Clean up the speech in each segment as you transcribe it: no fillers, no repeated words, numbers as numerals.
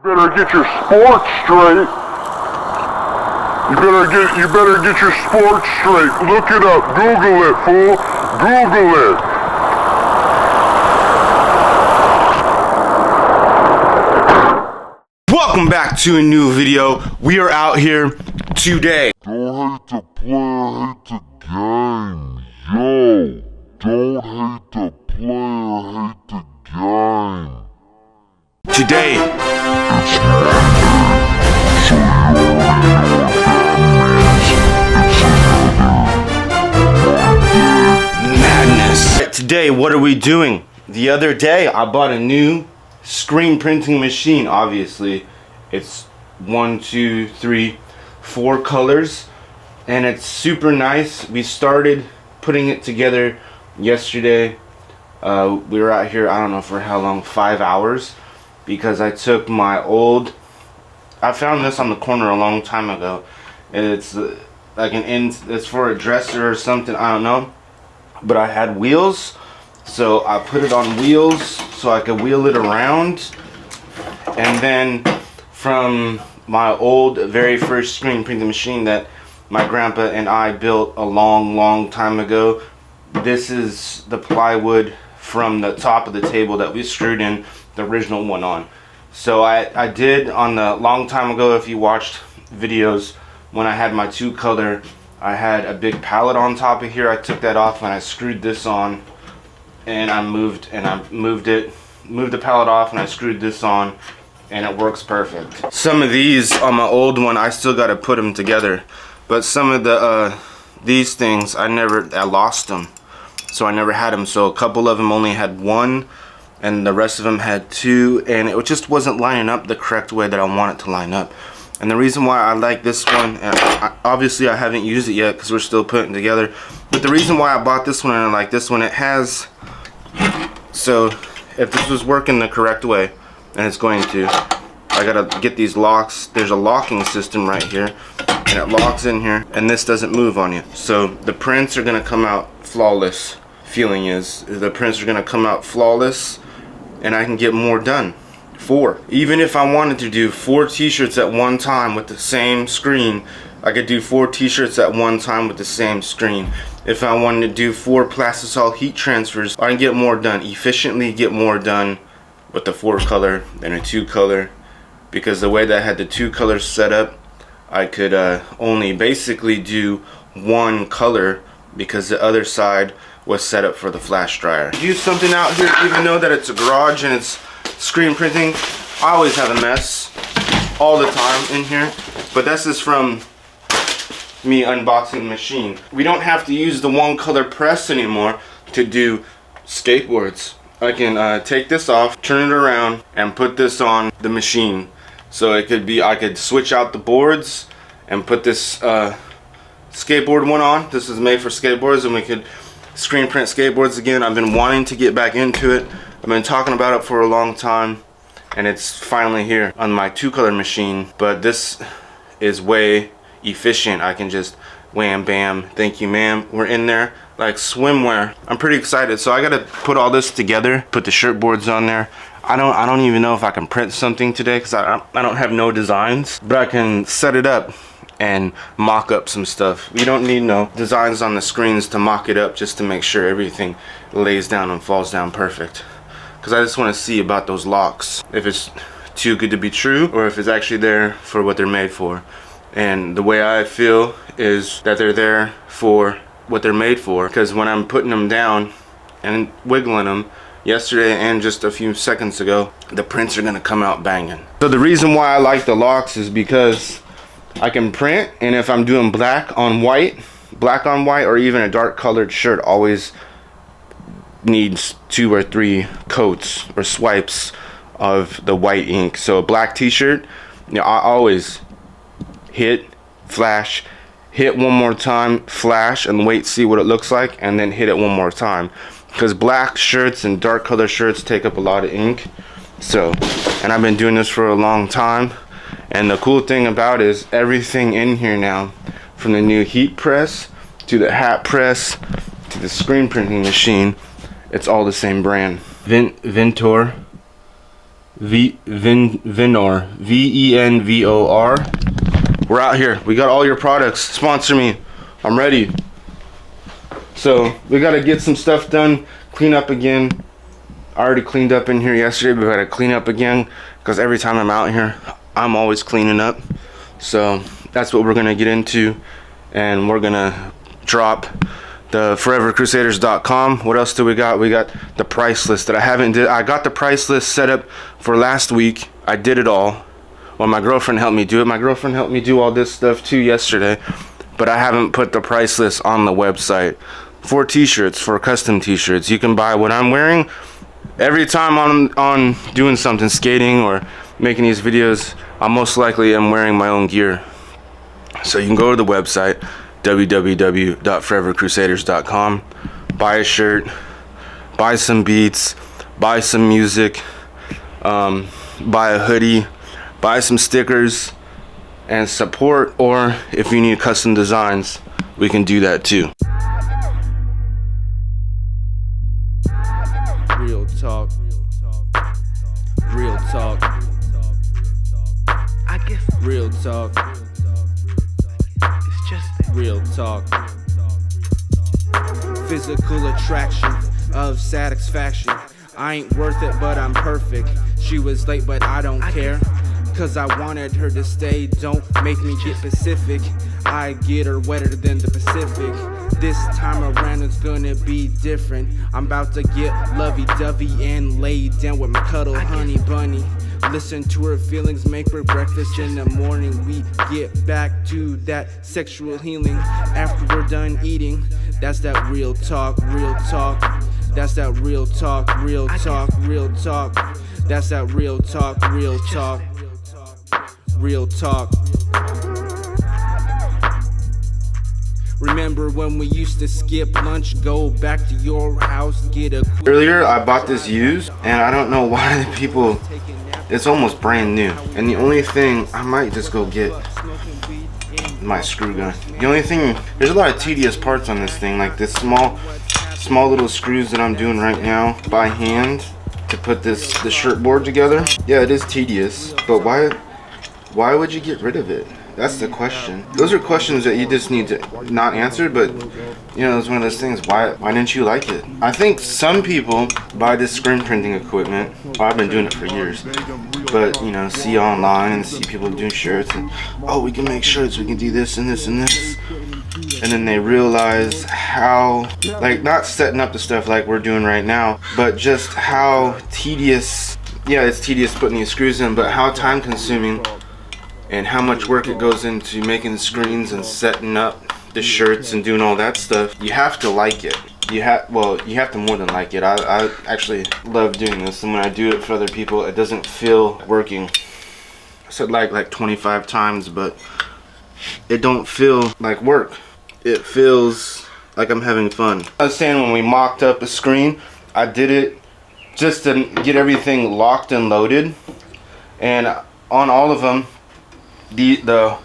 better get your sports straight. You better get your sports straight. Look it up. Google it, fool. Google it. Welcome back to a new video. We are out here today. Don't hate the player, hate the game. Yo, don't hate the player, hate the game. Today, It's Monday, so you already know what that means. It's madness. Today, what are we doing? The other day, I bought a new screen printing machine. Obviously, it's 1, 2, 3, 4 colors, and it's super nice. We started putting it together yesterday. We were out here, I don't know for how long, 5 hours, because I took my old, I found this on the corner a long time ago, and it's like it's for a dresser or something, I don't know, but I had wheels, so I put it on wheels so I could wheel it around. And then from my old very first screen printing machine that my grandpa and I built a long time ago, this is the plywood from the top of the table that we screwed in the original one on. So I did on the long time ago, if you watched videos when I had my 2-color, I had a big pallet on top of here. I took that off and I screwed this on, and I moved the pallet off, and I screwed this on, and it works perfect. Some of these on my old one, I still got to put them together, but some of the these things I lost them, so I never had them. So a couple of them only had 1, and the rest of them had 2, and it just wasn't lining up the correct way that I want it to line up. And the reason why I like this one, and obviously I haven't used it yet because we're still putting it together, but the reason why I bought this one and I like this one, it has, so if this was working the correct way, and it's going to, I gotta get these locks. There's a locking system right here, and it locks in here, and this doesn't move on you. So the prints are gonna come out flawless. Feeling is the prints are gonna come out flawless, and I can get more done. 4. Even if I wanted to do 4 t-shirts at one time with the same screen, I could do 4 t-shirts at one time with the same screen. If I wanted to do 4 plastisol heat transfers, I can get more done, efficiently get more done with the 4-color than a 2-color, because the way that I had the 2 colors set up, I could only basically do 1 color because the other side was set up for the flash dryer. Do something out here, even though that it's a garage and it's screen printing, I always have a mess all the time in here, but this is from me unboxing the machine. We don't have to use the 1-color press anymore to do skateboards. I can take this off, turn it around, and put this on the machine. So it could be, I could switch out the boards and put this skateboard one on. This is made for skateboards, and we could screen print skateboards again. I've been wanting to get back into it. I've been talking about it for a long time, and it's finally here on my 2-color machine. But this is way efficient. I can just wham bam, thank you ma'am, we're in there like swimwear. I'm pretty excited. So I gotta put all this together, put the shirt boards on there. I don't even know if I can print something today because I don't have no designs, but I can set it up and mock up some stuff. We don't need no designs on the screens to mock it up, just to make sure everything lays down and falls down perfect, because I just want to see about those locks, if it's too good to be true or if it's actually there for what they're made for. And the way I feel is that they're there for what they're made for, because when I'm putting them down and wiggling them yesterday and just a few seconds ago, the prints are gonna come out banging. So the reason why I like the locks is because I can print, and if I'm doing black on white, or even a dark colored shirt, always needs 2 or 3 coats or swipes of the white ink. So a black t-shirt, you know, I always hit, flash, hit one more time, flash, and wait, see what it looks like, and then hit it one more time, because black shirts and dark color shirts take up a lot of ink. So, and I've been doing this for a long time, and the cool thing about it is everything in here now, from the new heat press to the hat press to the screen printing machine, it's all the same brand. Ventor Venor, VENVOR. We're out here. We got all your products. Sponsor me. I'm ready. So we gotta get some stuff done. Clean up again. I already cleaned up in here yesterday, but we gotta clean up again because every time I'm out here, I'm always cleaning up. So that's what we're gonna get into, and we're gonna drop the forevercrusaders.com. What else do we got? We got the price list that I got the price list set up for last week. I did it all. Well, my girlfriend helped me do it. My girlfriend helped me do all this stuff too yesterday, but I haven't put the price list on the website. For t-shirts, for custom t-shirts, you can buy what I'm wearing. Every time on doing something, skating or making these videos, I most likely am wearing my own gear. So you can go to the website, www.forevercrusaders.com, buy a shirt, buy some beats, buy some music, buy a hoodie, buy some stickers, and support. Or if you need custom designs, we can do that too. Real talk. Real talk. I guess Real talk. it's just that. Real talk. Physical attraction of satisfaction. I ain't worth it, but I'm perfect. She was late, but I don't care. Cause I wanted her to stay. Don't make me get specific. I get her wetter than the Pacific. This time around it's gonna be different. I'm about to get lovey-dovey and lay down with my cuddle honey bunny. Listen to her feelings, make her breakfast in the morning. We get back to that sexual healing after we're done eating. That's that real talk, real talk. That's that real talk, real talk, real talk. That's that real talk, real talk. Real talk. Remember when we used to skip lunch, go back to your house, get a... Earlier I bought this used, and I don't know why the people... It's almost brand new. And the only thing, I might just go get my screw gun. The only thing, there's a lot of tedious parts on this thing, like this small little screws that I'm doing right now by hand to put the shirt board together. Yeah, it is tedious, but why would you get rid of it? That's the question. Those are questions that you just need to not answer, but you know, it's one of those things. Why didn't you like it? I think some people buy this screen printing equipment. Well, I've been doing it for years, but you know, see online and see people doing shirts and, oh, we can make shirts, we can do this and this and this. And then they realize how, like, not setting up the stuff like we're doing right now, but just how tedious, yeah, it's tedious putting these screws in, but how time consuming and how much work it goes into making the screens and setting up the shirts and doing all that stuff. You have to like it. You have to more than like it. I actually love doing this, and when I do it for other people, it doesn't feel working. I said like 25 times, but it don't feel like work. It feels like I'm having fun. I was saying, when we mocked up a screen, I did it just to get everything locked and loaded, and on all of them, the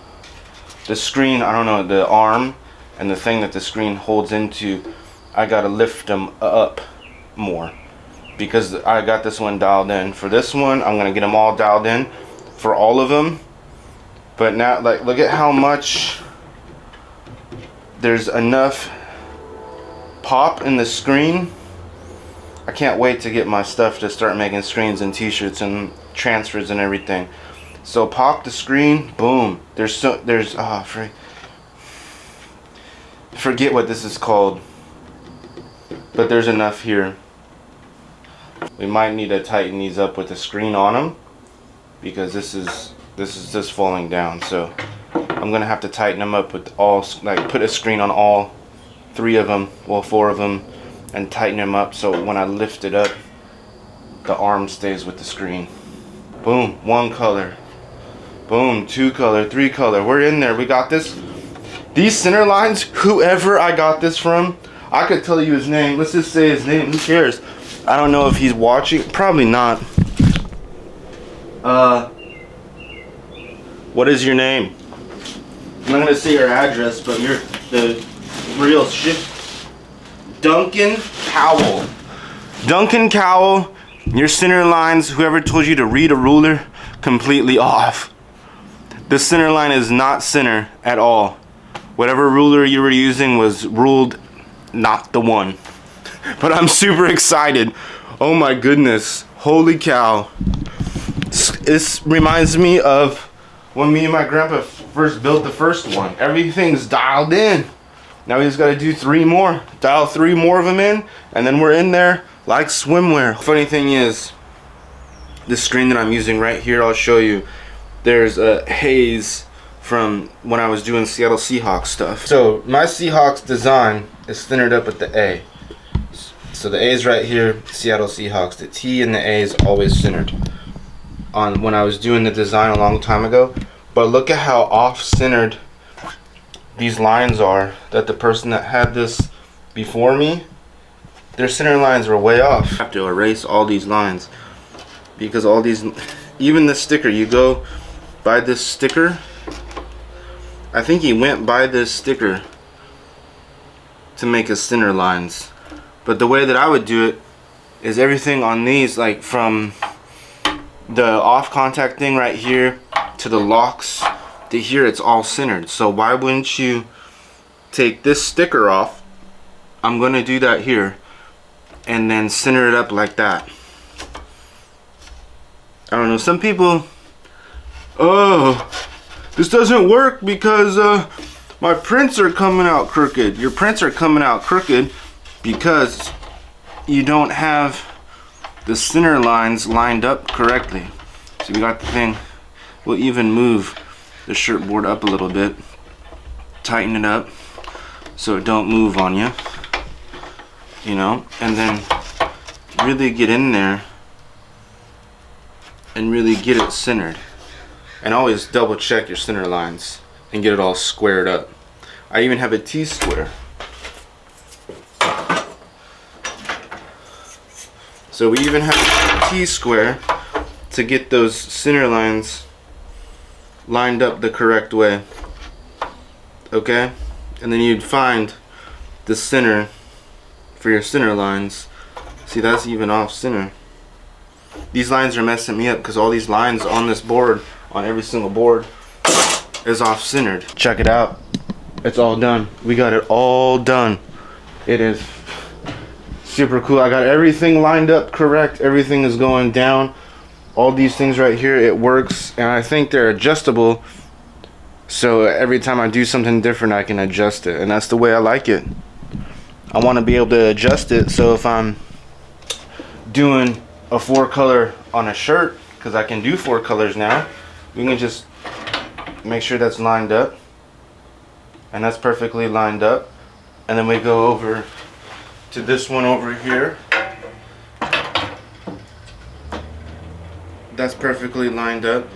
screen, I don't know, the arm and the thing that the screen holds into, I gotta lift them up more because I got this one dialed in. For this one, I'm gonna get them all dialed in for all of them. But now, like, look at how much there's enough pop in the screen. I can't wait to get my stuff to start making screens and t-shirts and transfers and everything. So pop the screen, boom. Forget what this is called, but there's enough here. We might need to tighten these up with the screen on them because this is just falling down. So I'm gonna have to tighten them up with all, like, put a screen on all 3 of them, well, 4 of them, and tighten them up so when I lift it up, the arm stays with the screen. Boom, 1 color. Boom, 2 color, 3 color. We're in there. We got this. These center lines, whoever I got this from, I could tell you his name. Let's just say his name. Who cares? I don't know if he's watching. Probably not. What is your name? I'm not gonna say your address, but you're the real shit. Duncan Cowell. Duncan Cowell Your center lines, whoever told you to read a ruler, completely off. The center line is not center at all. Whatever ruler you were using was ruled not the one. But I'm super excited. Oh my goodness. Holy cow. This reminds me of when me and my grandpa first built the first one. Everything's dialed in. Now we just gotta do 3 more. Dial 3 more of them in, and then we're in there like swimwear. Funny thing is, this screen that I'm using right here, I'll show you. There's a haze from when I was doing Seattle Seahawks stuff. So my Seahawks design is centered up at the A. So the A is right here, Seattle Seahawks. The T and the A is always centered on when I was doing the design a long time ago. But look at how off-centered these lines are, that the person that had this before me, their center lines were way off. I have to erase all these lines because all these, even the sticker, you go buy this sticker. I think he went by this sticker to make his center lines. But the way that I would do it is everything on these, like from the off contact thing right here to the locks to here, it's all centered. So why wouldn't you take this sticker off? I'm gonna do that here and then center it up like that. I don't know, some people, oh, this doesn't work because my prints are coming out crooked. Your prints are coming out crooked because you don't have the center lines lined up correctly. So we got the thing. We'll even move the shirt board up a little bit, tighten it up so it don't move on you, you know, and then really get in there and really get it centered. And always double check your center lines and get it all squared up. I even have a T-square. So we even have a T-square to get those center lines lined up the correct way. Okay? And then you'd find the center for your center lines. See, that's even off center. These lines are messing me up because all these lines on this board, on every single board, is off centered. Check it out. It's all done. We got it all done. It is super cool. I got everything lined up correct. Everything is going down. All these things right here, it works, and I think they're adjustable, so every time I do something different I can adjust it, and that's the way I like it. I want to be able to adjust it, so if I'm doing a 4-color on a shirt, because I can do 4 colors now, we can just make sure that's lined up, and that's perfectly lined up, and then we go over to this one over here. That's perfectly lined up.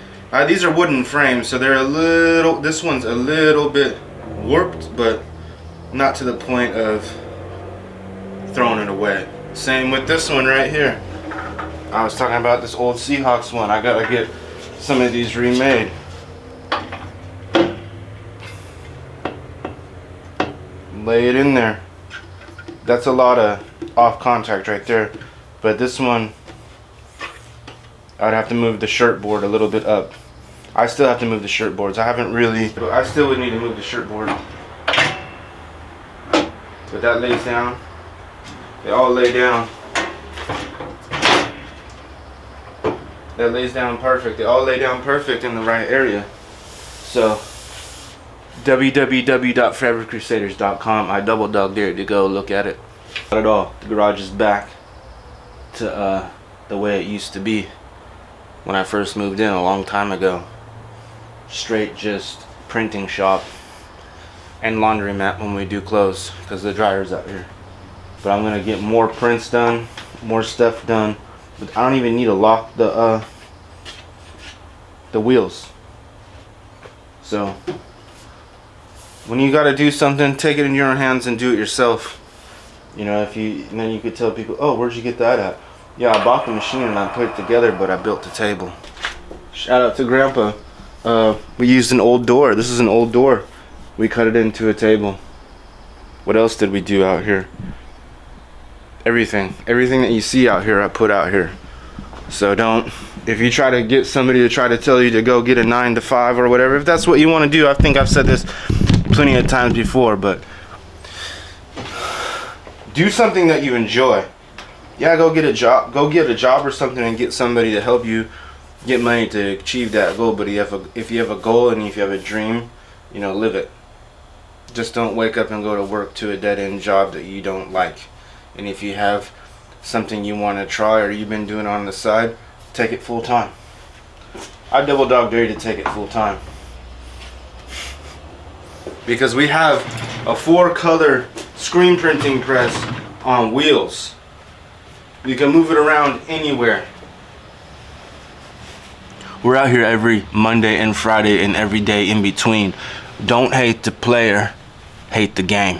These are wooden frames, so they're a little, this one's a little bit warped, but not to the point of throwing it away. Same with this one right here. I was talking about this old Seahawks one. I gotta get some of these remade. Lay it in there. That's a lot of off contact right there. But this one, I'd have to move the shirt board a little bit up. I still have to move the shirt boards. I still would need to move the shirt board. But that lays down. They all lay down. That lays down perfect. They all lay down perfect in the right area. So, www.forevercrusaders.com. I double dog dared to go look at it. Not at all. The garage is back to the way it used to be when I first moved in a long time ago. Straight just printing shop and laundromat when we do clothes, because the dryer's out here. But I'm gonna get more prints done, more stuff done. But I don't even need to lock the wheels. So when you gotta do something, take it in your own hands and do it yourself. You know, and then you could tell people, oh, where'd you get that at? Yeah, I bought the machine and I put it together, but I built the table. Shout out to Grandpa. We used an old door. This is an old door. We cut it into a table. What else did we do out here? Everything that you see out here, I put out here. So don't, if you try to get somebody to try to tell you to go get a 9 to 5 or whatever, if that's what you want to do, I think I've said this plenty of times before, but do something that you enjoy. Yeah, go get a job or something and get somebody to help you get money to achieve that goal. But if you have a goal and if you have a dream, you know, live it. Just don't wake up and go to work to a dead-end job that you don't like. And if you have something you want to try or you've been doing on the side, take it full time. I double dog dare you to take it full time, because we have a 4-color screen printing press on wheels. You can move it around anywhere. We're out here every Monday and Friday and every day in between. Don't hate the player, hate the game.